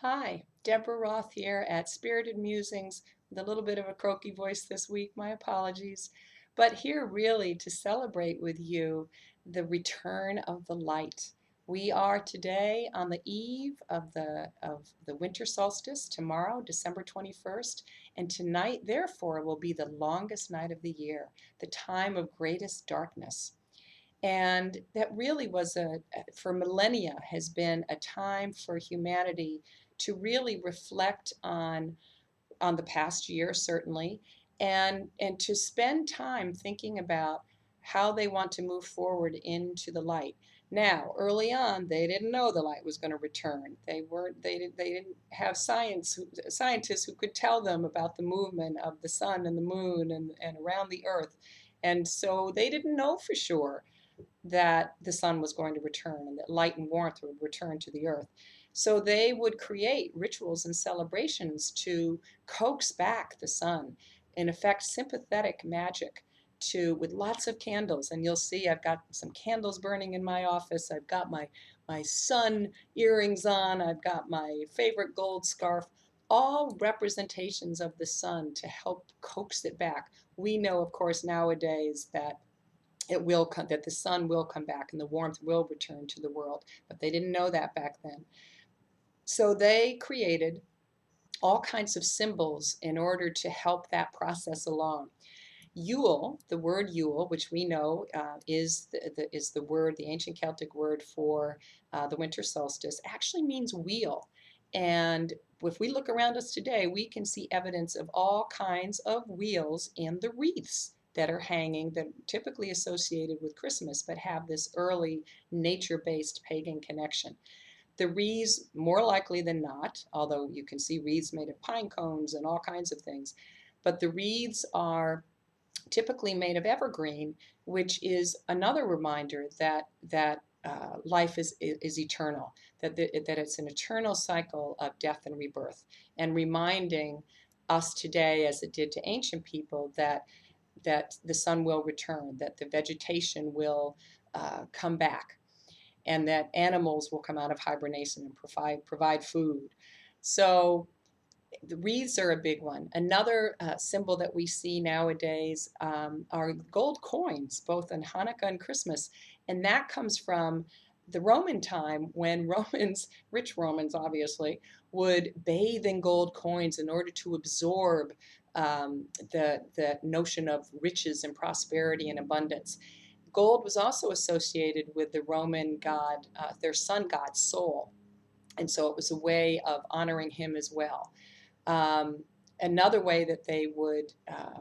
Hi, Deborah Roth here at Spirited Musings with a little bit of a croaky voice this week. My apologies. But here really to celebrate with you the return of the light. We are today on the eve of the winter solstice, tomorrow, December 21st, and tonight, therefore, will be the longest night of the year, the time of greatest darkness. And that really was for millennia, has been a time for humanity to really reflect on the past year, certainly, and to spend time thinking about how they want to move forward into the light. Now, early on, they didn't know the light was going to return. They didn't have scientists who could tell them about the movement of the sun and the moon and around the earth. And so they didn't know for sure that the sun was going to return and that light and warmth would return to the earth. So they would create rituals and celebrations to coax back the sun, in effect, sympathetic magic to with lots of candles. And you'll see I've got some candles burning in my office. I've got my sun earrings on. I've got my favorite gold scarf, all representations of the sun to help coax it back. We know, of course, nowadays that that the sun will come back and the warmth will return to the world, but they didn't know that back then. So they created all kinds of symbols in order to help that process along. Yule, the word Yule, which we know is the word, the ancient Celtic word for the winter solstice, actually means wheel. And if we look around us today, we can see evidence of all kinds of wheels in the wreaths that are hanging, that are typically associated with Christmas, but have this early nature-based pagan connection. The wreaths, more likely than not, although you can see wreaths made of pine cones and all kinds of things, but the wreaths are typically made of evergreen, which is another reminder that life is eternal, that it's an eternal cycle of death and rebirth, and reminding us today, as it did to ancient people, that the sun will return, that the vegetation will come back, and that animals will come out of hibernation and provide food. So the wreaths are a big one. Another symbol that we see nowadays are gold coins, both on Hanukkah and Christmas. And that comes from the Roman time when Romans, rich Romans obviously, would bathe in gold coins in order to absorb the notion of riches and prosperity and abundance. Gold was also associated with the Roman god, their sun god, Sol. And so it was a way of honoring him as well. Um, Another way that they would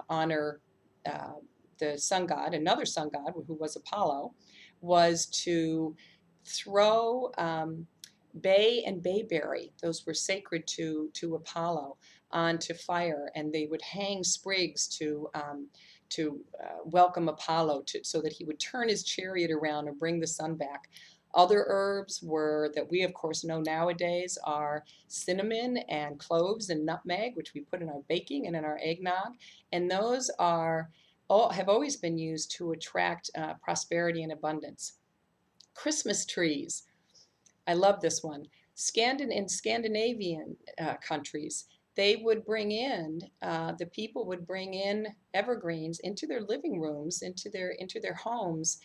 honor uh, the sun god, another sun god who was Apollo, was to throw bay and bayberry, those were sacred to Apollo, onto fire, and they would hang sprigs to welcome Apollo, so that he would turn his chariot around and bring the sun back. Other herbs were that we of course know nowadays are cinnamon and cloves and nutmeg, which we put in our baking and in our eggnog, and those have always been used to attract prosperity and abundance. Christmas trees. I love this one. In Scandinavian countries, they would bring in, the people would bring in evergreens into their living rooms, into their homes,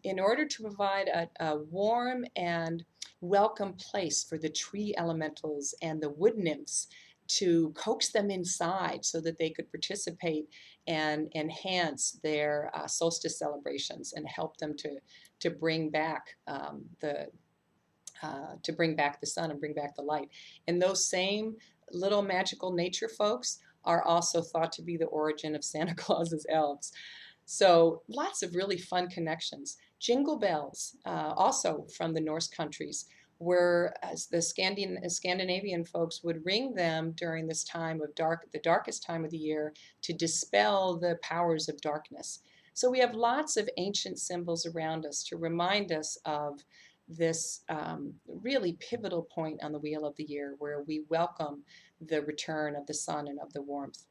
in order to provide a warm and welcome place for the tree elementals and the wood nymphs to coax them inside so that they could participate and enhance their solstice celebrations and help them to bring back the sun and bring back the light. And those same little magical nature folks are also thought to be the origin of Santa Claus's elves. So lots of really fun connections. Jingle bells, also from the Norse countries, where as the Scandinavian folks would ring them during this time of the darkest time of the year, to dispel the powers of darkness. So we have lots of ancient symbols around us to remind us of this really pivotal point on the wheel of the year, where we welcome the return of the sun and of the warmth.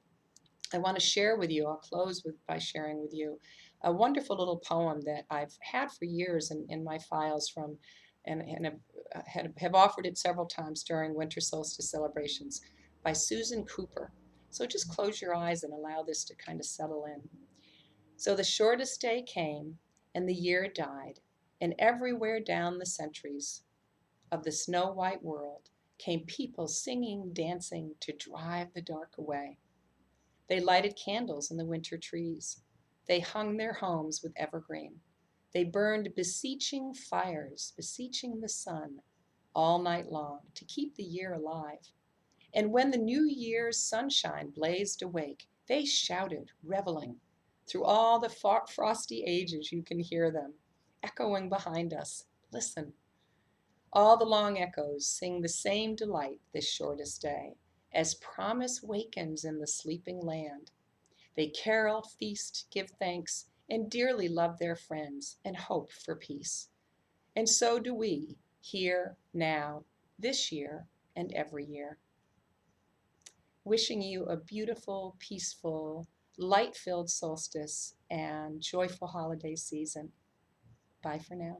I want to share with you, I'll close by sharing with you a wonderful little poem that I've had for years in my files and have have offered it several times during winter solstice celebrations by Susan Cooper. So just close your eyes and allow this to kind of settle in. So the shortest day came, and the year died, and everywhere down the centuries of the snow-white world came people singing, dancing to drive the dark away. They lighted candles in the winter trees. They hung their homes with evergreen. They burned beseeching fires, beseeching the sun all night long to keep the year alive. And when the new year's sunshine blazed awake, they shouted, reveling. Through all the frosty ages, you can hear them echoing behind us. Listen. All the long echoes sing the same delight this shortest day, as promise wakens in the sleeping land. They carol, feast, give thanks, and dearly love their friends and hope for peace. And so do we, here, now, this year, and every year. Wishing you a beautiful, peaceful, light-filled solstice and joyful holiday season. Bye for now.